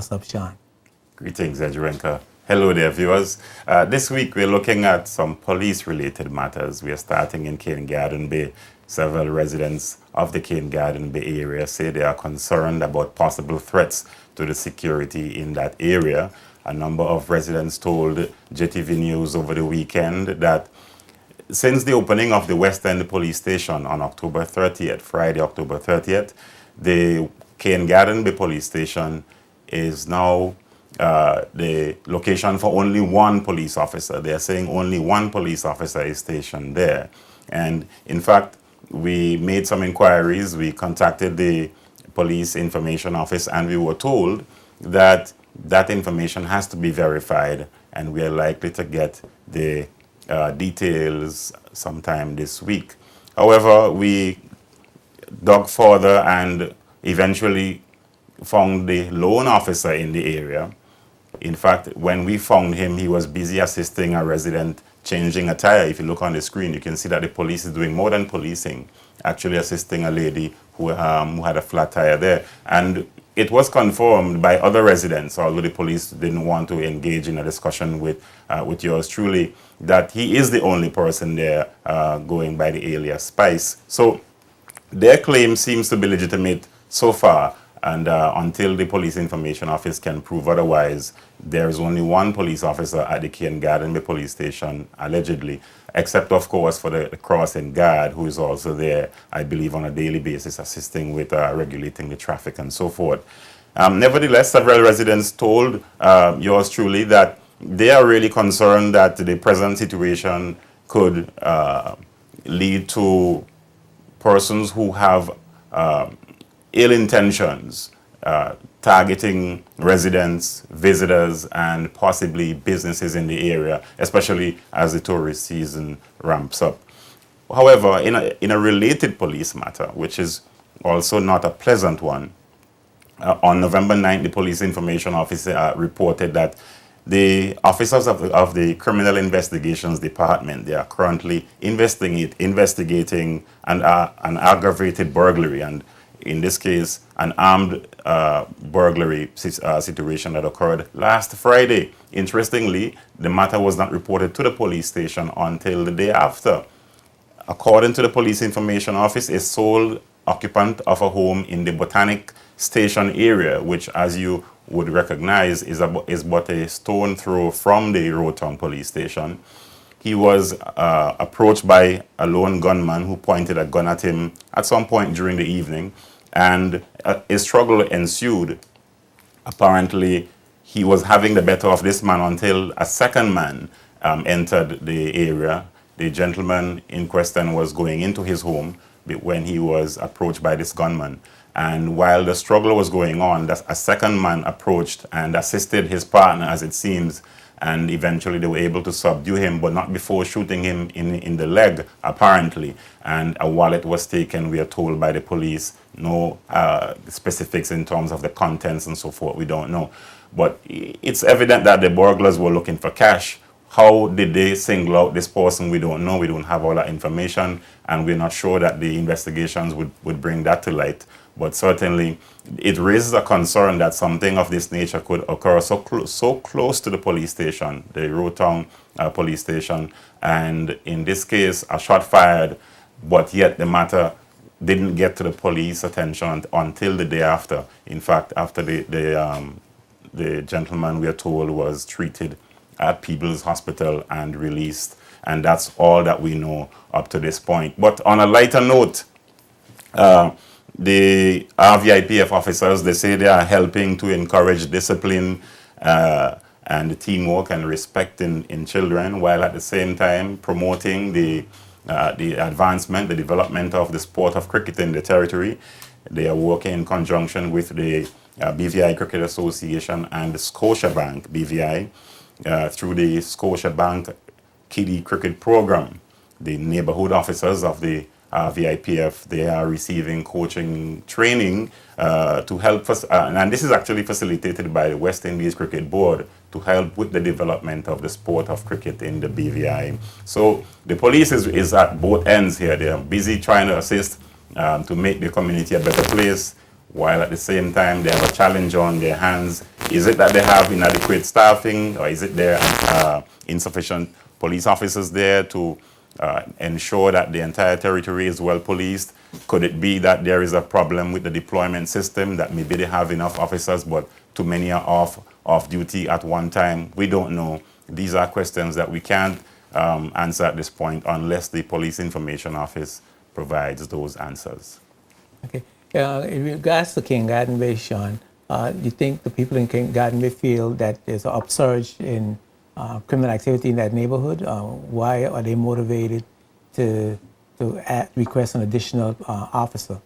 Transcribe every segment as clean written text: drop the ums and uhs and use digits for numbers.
What's up, Sean? Greetings, Edgerenka. Hello there, viewers. This week we're looking at some police-related matters. We are starting in Cane Garden Bay. Several residents of the Cane Garden Bay area say they are concerned about possible threats to the security in that area. A number of residents told JTV News over the weekend that since the opening of the West End Police Station on October 30th, Friday, October 30th, the Cane Garden Bay Police Station is now the location for only one police officer. They're saying only one police officer is stationed there. And in fact, we made some inquiries. We contacted the police information office and we were told that that information has to be verified and we are likely to get the details sometime this week. However, we dug further and eventually found the loan officer in the area. In fact, when we found him, he was busy assisting a resident changing a tire. If you look on the screen, you can see that the police is doing more than policing, actually assisting a lady who had a flat tire there. And it was confirmed by other residents, although the police didn't want to engage in a discussion with yours truly, that he is the only person there going by the alias Spice. So their claim seems to be legitimate so far. And until the police information office can prove otherwise, there is only one police officer at the Cane Garden Bay Police Station, allegedly, except, of course, for the crossing guard, who is also there, I believe, on a daily basis, assisting with regulating the traffic and so forth. Nevertheless, several residents told yours truly that they are really concerned that the present situation could lead to persons who have ill intentions, targeting residents, visitors, and possibly businesses in the area, especially as the tourist season ramps up. However, in a related police matter, which is also not a pleasant one, on November 9th, the Police Information Office reported that the officers of the Criminal Investigations Department, they are currently investigating an aggravated burglary, and in this case, an armed burglary situation that occurred last Friday. Interestingly, the matter was not reported to the police station until the day after. According to the Police Information Office, a sole occupant of a home in the Botanic Station area, which, as you would recognize, is but a stone throw from the Roetown Police Station. He was approached by a lone gunman who pointed a gun at him at some point during the evening, and a struggle ensued. Apparently, he was having the better of this man until a second man entered the area. The gentleman in question was going into his home when he was approached by this gunman. And while the struggle was going on, a second man approached and assisted his partner, as it seems, and eventually they were able to subdue him, but not before shooting him in the leg, apparently. And a wallet was taken, we are told by the police. No specifics in terms of the contents and so forth, we don't know. But it's evident that the burglars were looking for cash. How did they single out this person? We don't know. We don't have all that information, and we're not sure that the investigations would bring that to light. But certainly, it raises a concern that something of this nature could occur so close to the police station, the Roetown police station, and in this case, a shot fired, but yet the matter didn't get to the police attention until the day after. In fact, after the gentleman, we are told, was treated at Peebles Hospital and released, and that's all that we know up to this point. But on a lighter note, the RVIPF officers, they say they are helping to encourage discipline and teamwork and respect in children, while at the same time promoting the advancement, the development of the sport of cricket in the territory. They are working in conjunction with the BVI Cricket Association and the Scotiabank BVI through the Scotiabank Kiddie Cricket Program. The neighborhood officers of the VIPF, they are receiving coaching training to help us, and this is actually facilitated by the West Indies Cricket Board to help with the development of the sport of cricket in the BVI. So the police is at both ends here. They are busy trying to assist to make the community a better place, while at the same time they have a challenge on their hands Is it that they have inadequate staffing, or is it there insufficient police officers there to ensure that the entire territory is well policed? Could it be that there is a problem with the deployment system, that maybe they have enough officers but too many are off duty at one time? We don't know. These are questions that we can't answer at this point unless the Police Information Office provides those answers. Okay. In regards to King Garden Bay, Sean, do you think the people in King Garden Bay feel that there's an upsurge in criminal activity in that neighborhood? Why are they motivated to request an additional officer?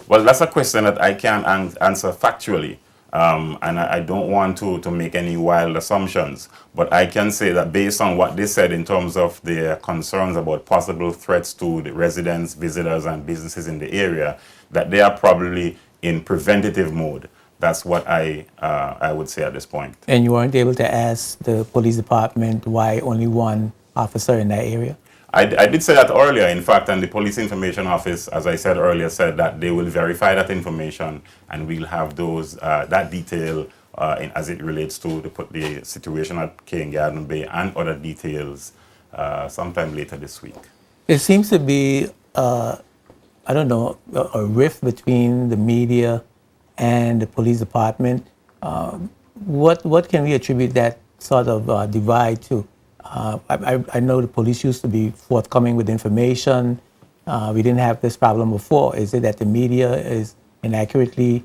Well, that's a question that I can't answer factually. And I don't want to make any wild assumptions, but I can say that based on what they said in terms of their concerns about possible threats to the residents, visitors, and businesses in the area, that they are probably in preventative mode. That's what I would say at this point. And you weren't able to ask the police department why only one officer in that area? I did say that earlier, in fact, and the Police Information Office, as I said earlier, said that they will verify that information and we'll have those that detail as it relates to the situation at King Garden Bay and other details sometime later this week. There seems to be, I don't know, a rift between the media and the police department. What can we attribute that sort of divide to? I know the police used to be forthcoming with information. We didn't have this problem before. Is it that the media is inaccurately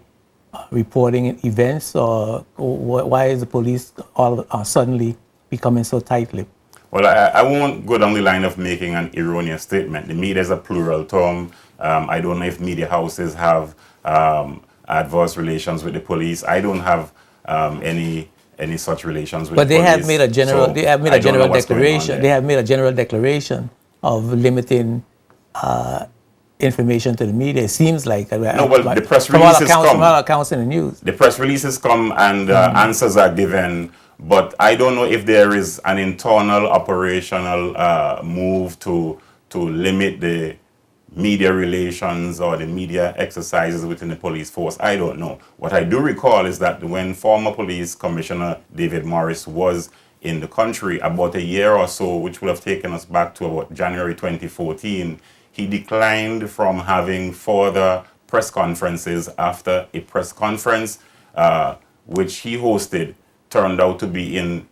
reporting events, or why is the police all suddenly becoming so tight-lipped? Well, I won't go down the line of making an erroneous statement. The media is a plural term. I don't know if media houses have adverse relations with the police. I don't have any such relations with but the police. But they have made a general. So they have made a general declaration. They have made a general declaration of limiting information to the media. It seems like no. Well, the press releases come. From all accounts in the news. The press releases come and answers are given. But I don't know if there is an internal operational move to limit the media relations or the media exercises within the police force. I don't know. What I do recall is that when former Police Commissioner David Morris was in the country about a year or so, which would have taken us back to about January 2014, he declined from having further press conferences after a press conference which he hosted turned out to be in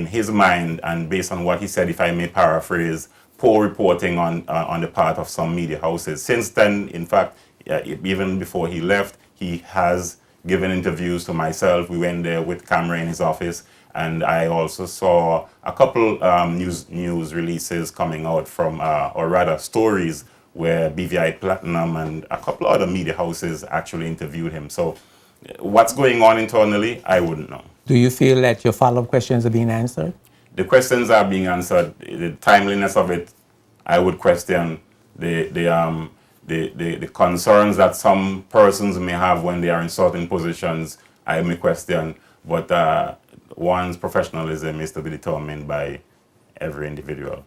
his mind, and based on what he said, if I may paraphrase, poor reporting on the part of some media houses. Since then, in fact, even before he left, he has given interviews to myself. We went there with camera in his office, and I also saw a couple news releases coming out from, or rather stories, where BVI Platinum and a couple other media houses actually interviewed him. So what's going on internally, I wouldn't know. Do you feel that your follow-up questions are being answered? The questions are being answered. The timeliness of it, I would question. The concerns that some persons may have when they are in certain positions, I may question. But one's professionalism is to be determined by every individual.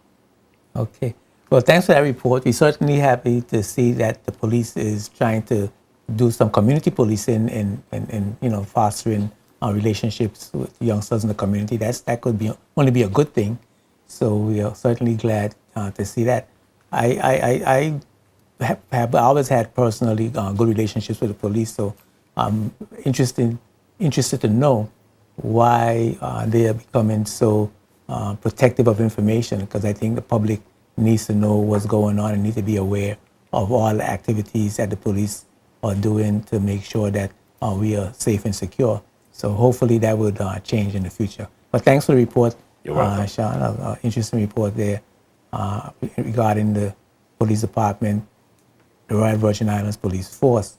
Okay. Well, thanks for that report. We're certainly happy to see that the police is trying to do some community policing and fostering relationships with youngsters in the community. That could only be a good thing. So we are certainly glad to see that. I have always had personally good relationships with the police. So I'm interested to know why they are becoming so protective of information, because I think the public needs to know what's going on and need to be aware of all the activities that the police are doing to make sure that we are safe and secure. So hopefully that would change in the future. But thanks for the report, You're welcome. Sean. Interesting report there regarding the police department, the Royal Virgin Islands Police Force.